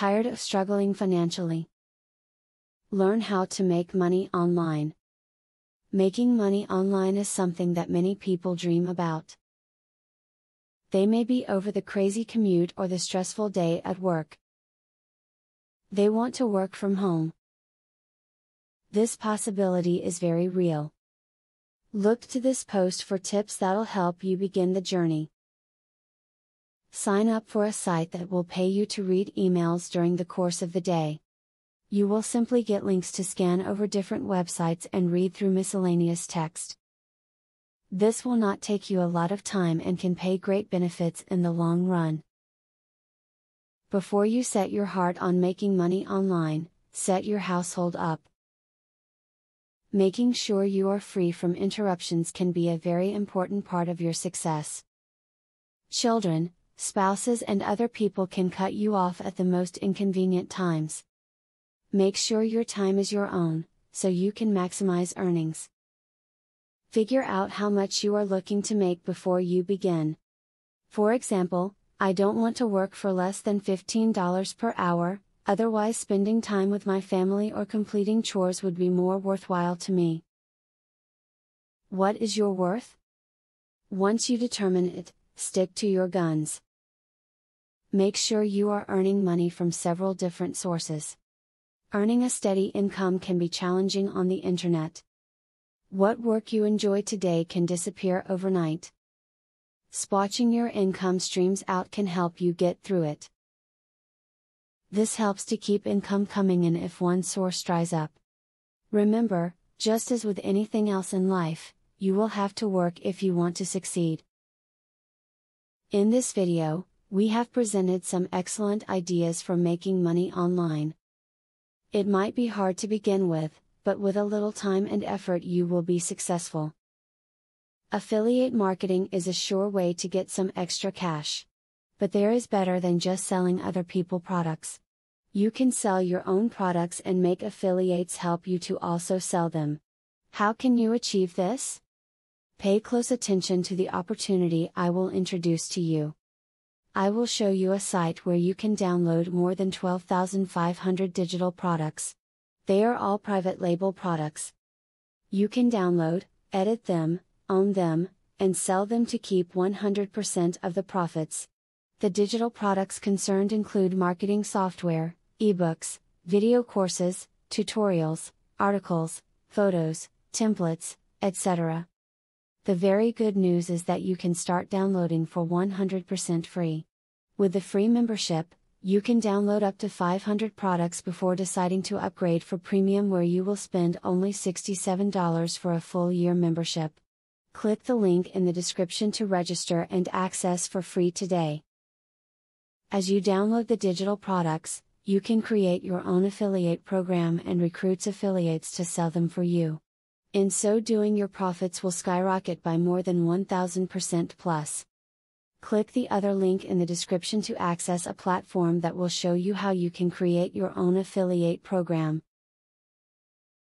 Tired of struggling financially? Learn how to make money online. Making money online is something that many people dream about. They may be over the crazy commute or the stressful day at work. They want to work from home. This possibility is very real. Look to this post for tips that'll help you begin the journey. Sign up for a site that will pay you to read emails during the course of the day. You will simply get links to scan over different websites and read through miscellaneous text. This will not take you a lot of time and can pay great benefits in the long run. Before you set your heart on making money online, set your household up. Making sure you are free from interruptions can be a very important part of your success. Children, spouses, and other people can cut you off at the most inconvenient times. Make sure your time is your own, so you can maximize earnings. Figure out how much you are looking to make before you begin. For example, I don't want to work for less than $15 per hour, otherwise spending time with my family or completing chores would be more worthwhile to me. What is your worth? Once you determine it, stick to your guns. Make sure you are earning money from several different sources. Earning a steady income can be challenging on the internet. What work you enjoy today can disappear overnight. Spotting your income streams out can help you get through it. This helps to keep income coming in if one source dries up. Remember, just as with anything else in life, you will have to work if you want to succeed. In this video, we have presented some excellent ideas for making money online. It might be hard to begin with, but with a little time and effort you will be successful. Affiliate marketing is a sure way to get some extra cash. But there is better than just selling other people's products. You can sell your own products and make affiliates help you to also sell them. How can you achieve this? Pay close attention to the opportunity I will introduce to you. I will show you a site where you can download more than 12,500 digital products. They are all private label products. You can download, edit them, own them, and sell them to keep 100% of the profits. The digital products concerned include marketing software, ebooks, video courses, tutorials, articles, photos, templates, etc. The very good news is that you can start downloading for 100% free. With the free membership, you can download up to 500 products before deciding to upgrade for premium, where you will spend only $67 for a full year membership. Click the link in the description to register and access for free today. As you download the digital products, you can create your own affiliate program and recruit affiliates to sell them for you. In so doing, your profits will skyrocket by more than 1,000% plus. Click the other link in the description to access a platform that will show you how you can create your own affiliate program.